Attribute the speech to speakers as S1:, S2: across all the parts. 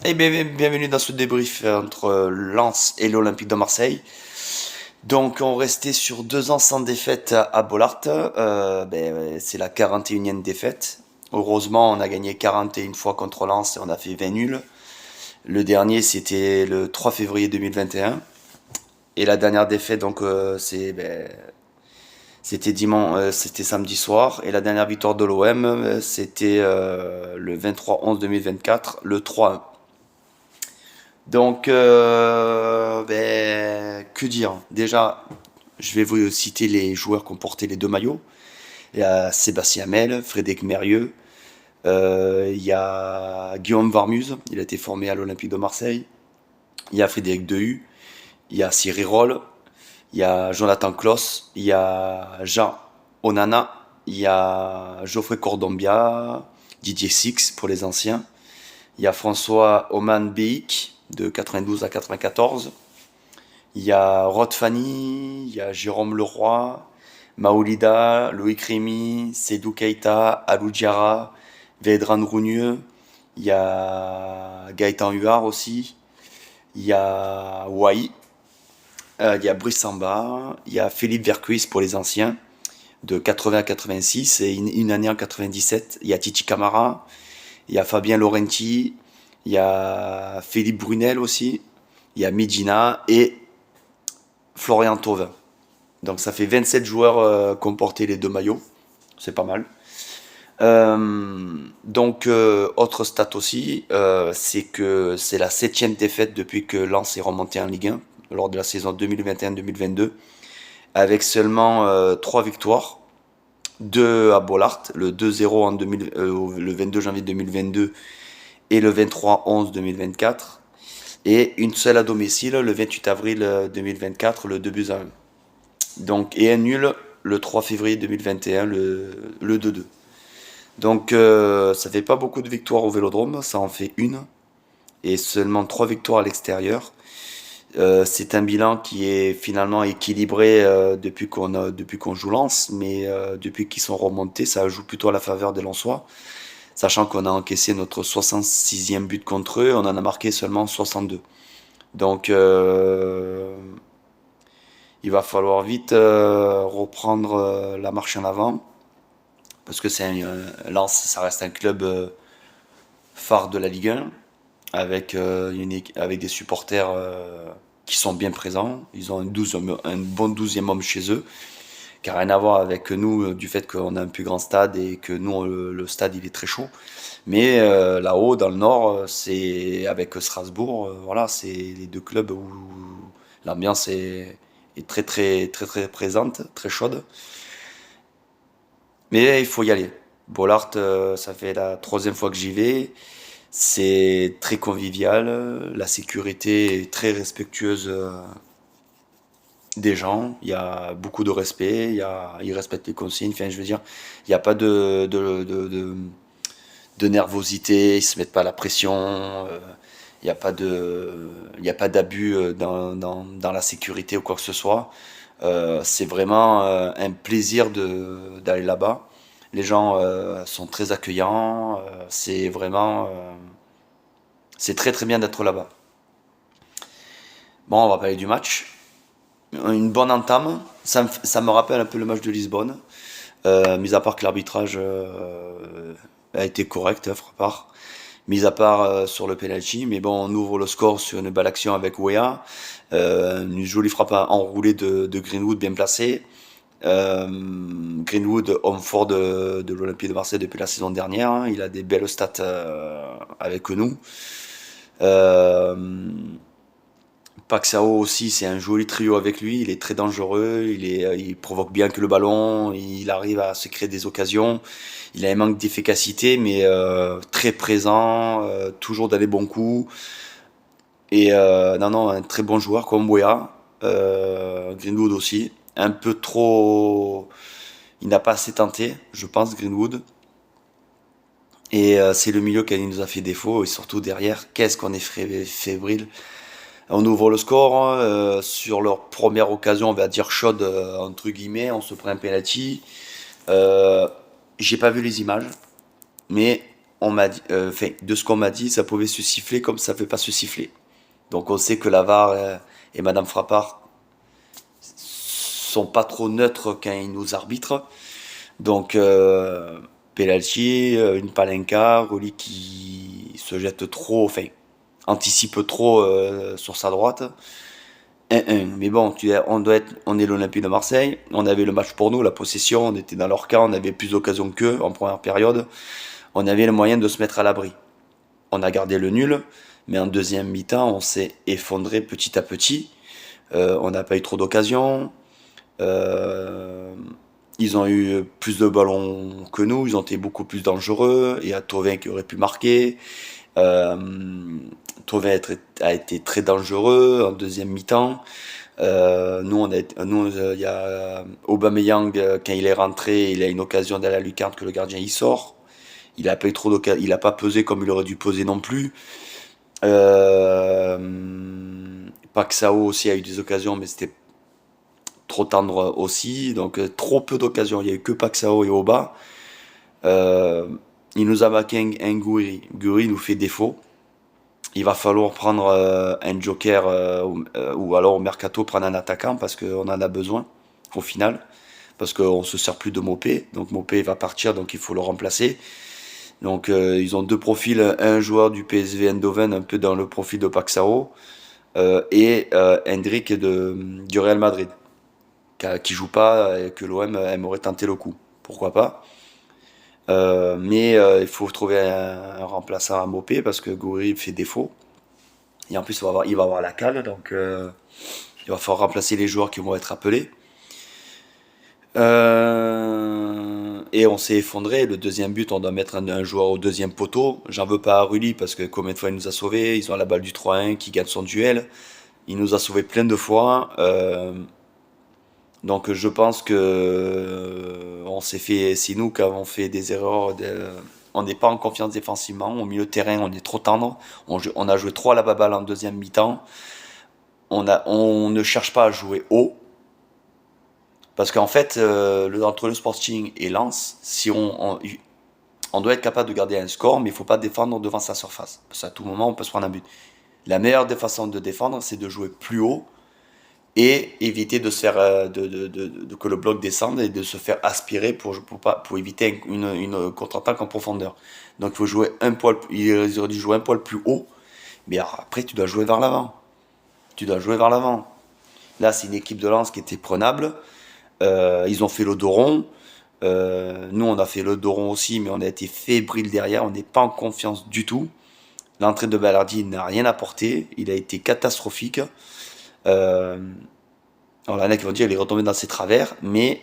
S1: Et bienvenue dans ce débrief entre Lens et l'Olympique de Marseille. Donc on restait sur 2 ans sans défaite à Bollaert. C'est la 41e défaite. Heureusement, on a gagné 41 fois contre Lens et on a fait 20 nuls. Le dernier, c'était le 3 février 2021. Et la dernière défaite, c'était c'était samedi soir. Et la dernière victoire de l'OM, c'était le 23-11 2024, le 3-1. Donc, que dire? Déjà, je vais vous citer les joueurs qui ont porté les deux maillots. Il y a Sébastien Hamel, Frédéric Mérieux, il y a Guillaume Varmuse, il a été formé à l'Olympique de Marseille. Il y a Frédéric Dehu, il y a Cyril Roll, il y a Jonathan Kloss, il y a Jean Onana, il y a Geoffrey Cordombia, Didier Six pour les anciens. Il y a François Oman Beik de 92 à 94. Il y a Rod Fanny, il y a Jérôme Leroy, Maoulida, Loïc Rémy, Sedou Keita, Alou Diarra, Vedran Rougneux. Il y a Gaëtan Huard aussi. Il y a Wai. Il y a Brice Samba. Il y a Philippe Vercuis pour les anciens, de 80 à 86 et une année en 97. Il y a Titi Camara. Il y a Fabien Laurenti. Il y a Philippe Brunel aussi. Il y a Medina et Florian Thauvin. Donc ça fait 27 joueurs qui ont porté les deux maillots. C'est pas mal. Autre stat aussi, c'est que c'est la 7e défaite depuis que Lens est remonté en Ligue 1, lors de la saison 2021-2022, avec seulement 3 victoires. 2 à Bollaert, le 2-0 le 22 janvier 2022 et le 23-11 2024. Et une seule à domicile, le 28 avril 2024, le 2 buts à 1. Donc, et un nul le 3 février 2021, le 2-2. Donc, ça fait pas beaucoup de victoires au Vélodrome, ça en fait une. Et seulement 3 victoires à l'extérieur. C'est un bilan qui est finalement équilibré depuis qu'on joue Lens, mais depuis qu'ils sont remontés, ça joue plutôt à la faveur des Lensois. Sachant qu'on a encaissé notre 66e but contre eux, on en a marqué seulement 62. Donc, il va falloir vite reprendre la marche en avant parce que Lens, ça reste un club phare de la Ligue 1 avec avec des supporters qui sont bien présents. Ils ont un bon 12e homme chez eux, qui n'a rien à voir avec nous du fait qu'on a un plus grand stade et que nous le stade il est très chaud. Mais là-haut dans le nord, c'est avec Strasbourg, voilà, c'est les deux clubs où l'ambiance est très très très très présente, très chaude. Mais il faut y aller. Bollaert, ça fait la 3e fois que j'y vais. C'est très convivial. La sécurité est très respectueuse des gens. Il y a beaucoup de respect. Ils respectent les consignes. Enfin, je veux dire, il n'y a pas de nervosité. Ils se mettent pas la pression. Il n'y a pas il n'y a pas d'abus dans la sécurité ou quoi que ce soit. C'est vraiment un plaisir d'aller là-bas. Les gens sont très accueillants. C'est très très bien d'être là-bas. Bon, on va parler du match. Une bonne entame. Ça me rappelle un peu le match de Lisbonne. Mis à part que l'arbitrage a été correct, part. Mis à part sur le penalty. Mais bon, on ouvre le score sur une belle action avec Wea. Une jolie frappe enroulée de Greenwood bien placée. Greenwood, homme fort de l'Olympique de Marseille depuis la saison dernière. Hein. Il a des belles stats avec nous. Euh, Paxao aussi, c'est un joli trio avec lui. Il est très dangereux. Il provoque bien que le ballon. Il arrive à se créer des occasions. Il a un manque d'efficacité, mais très présent, toujours dans les bons coups. Et non, un très bon joueur comme Wea. Greenwood aussi. Un peu trop. Il n'a pas assez tenté, je pense, Greenwood. Et c'est le milieu qui nous a fait défaut. Et surtout derrière, qu'est-ce qu'on est fébrile. On ouvre le score hein, sur leur première occasion, on va dire chaude entre guillemets. On se prend un penalty. Euh, j'ai pas vu les images, mais on m'a dit, enfin, de ce qu'on m'a dit, ça pouvait se siffler comme ça ne peut pas se siffler. Donc on sait que la VAR et Madame Frappard sont pas trop neutres quand ils nous arbitrent. Donc penalty, une palenka, Rolly qui se jette trop, enfin anticipe trop sur sa droite. 1-1. Mais bon, on est l'Olympique de Marseille, on avait le match pour nous, la possession, on était dans leur camp, on avait plus d'occasions qu'eux en première période, on avait le moyen de se mettre à l'abri. On a gardé le nul, mais en deuxième mi-temps, on s'est effondré petit à petit. On n'a pas eu trop d'occasions. Euh, Ils ont eu plus de ballons que nous, ils ont été beaucoup plus dangereux. Il y a Thauvin qui aurait pu marquer. Euh, Thauvin a été très dangereux en deuxième mi-temps. Il y a Aubameyang, quand il est rentré, il a une occasion d'aller à la lucarne que le gardien y sort. Il a pas eu trop d'occasion, il a pas pesé comme il aurait dû peser non plus. Euh, Paxao aussi a eu des occasions, mais c'était trop tendre aussi. Donc trop peu d'occasions. Il y a eu que Paxao et Oba. Euh, il nous a marqué un Gouiri. Gouiri nous fait défaut. Il va falloir prendre un joker ou alors au mercato prendre un attaquant parce qu'on en a besoin au final. Parce qu'on se sert plus de Mopé. Donc Mopé va partir, donc il faut le remplacer. Donc ils ont deux profils, un joueur du PSV Eindhoven, un peu dans le profil de Paxao, et Hendrik du Real Madrid, qui joue pas et que l'OM aimerait tenter le coup. Pourquoi pas? Mais il faut trouver un remplaçant à Mopé parce que Gouiri fait défaut. Et en plus, il va avoir la cale, donc il va falloir remplacer les joueurs qui vont être appelés. Et on s'est effondré. Le deuxième but, on doit mettre un joueur au deuxième poteau. J'en veux pas à Rulli parce que combien de fois il nous a sauvés. Ils ont la balle du 3-1 qui gagne son duel. Il nous a sauvés plein de fois. Donc je pense que on s'est fait, c'est nous qui avons fait des erreurs. On n'est pas en confiance défensivement. Au milieu de terrain, on est trop tendre. On a joué trop à la baballe en deuxième mi-temps. On ne cherche pas à jouer haut. Parce qu'en fait, entre le Sporting et Lens, si on doit être capable de garder un score, mais il ne faut pas défendre devant sa surface. Parce qu'à tout moment, on peut se prendre un but. La meilleure des façons de défendre, c'est de jouer plus haut et éviter de se faire, que le bloc descende et de se faire aspirer pour éviter une contre-attaque en profondeur. Donc il faut jouer ils auraient dû jouer un poil plus haut, mais après tu dois jouer vers l'avant. Tu dois jouer vers l'avant. Là, c'est une équipe de Lens qui était prenable. Ils ont fait le dos rond. Nous, on a fait le dos rond aussi, mais on a été fébrile derrière. On n'est pas en confiance du tout. L'entrée de Ballardi n'a rien apporté. Il a été catastrophique. Euh, alors, il y en a qui vont dire qu'il est retombé dans ses travers, mais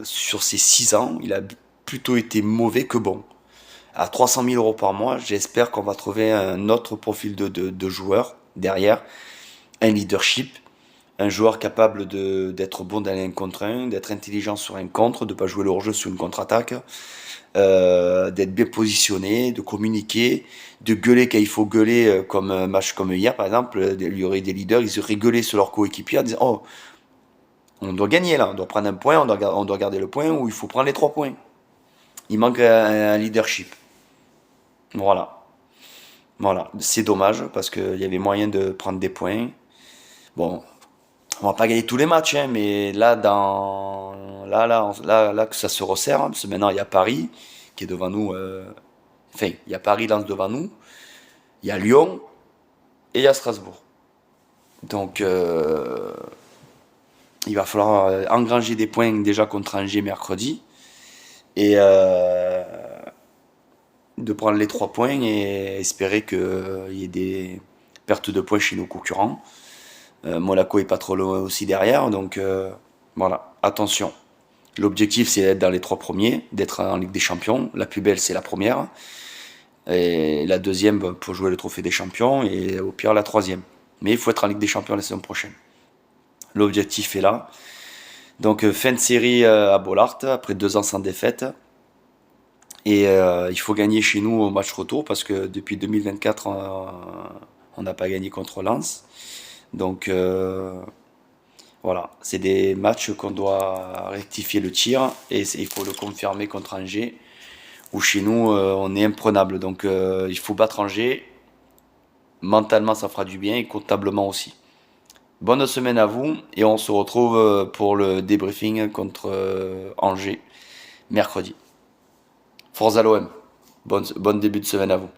S1: sur ces 6 ans, il a plutôt été mauvais que bon. À 300 000 euros par mois, j'espère qu'on va trouver un autre profil de joueur derrière, un leadership, un joueur capable d'être bon dans un contre un, d'être intelligent sur un contre, de ne pas jouer le hors-jeu sur une contre-attaque, d'être bien positionné, de communiquer, de gueuler quand il faut gueuler, comme un match comme hier par exemple. Il y aurait des leaders, ils auraient gueulé sur leur coéquipier en disant oh, on doit gagner là, on doit prendre un point, on doit garder le point ou il faut prendre les 3 points. Il manque un leadership. Voilà. Voilà. C'est dommage parce qu'il y avait moyen de prendre des points. Bon, on va pas gagner tous les matchs, hein, mais là, que ça se resserre, hein, parce que maintenant il y a Paris qui est devant nous. Enfin, il y a Paris lance devant nous, il y a Lyon et il y a Strasbourg. Donc, il va falloir engranger des points déjà contre Angers mercredi et de prendre les 3 points et espérer qu'il y ait des pertes de points chez nos concurrents. Monaco est pas trop loin aussi derrière, donc voilà, attention. L'objectif c'est d'être dans les 3 premiers, d'être en Ligue des Champions. La plus belle c'est la première, et la deuxième pour jouer le trophée des champions, et au pire la troisième. Mais il faut être en Ligue des Champions la saison prochaine. L'objectif est là. Donc fin de série à Bollaert, après 2 ans sans défaite. Et il faut gagner chez nous au match retour, parce que depuis 2024 on n'a pas gagné contre Lens. Donc voilà, c'est des matchs qu'on doit rectifier le tir et il faut le confirmer contre Angers où chez nous, on est imprenable. Donc il faut battre Angers. Mentalement, ça fera du bien et comptablement aussi. Bonne semaine à vous et on se retrouve pour le débriefing contre Angers mercredi. Forza l'OM. Bonne début de semaine à vous.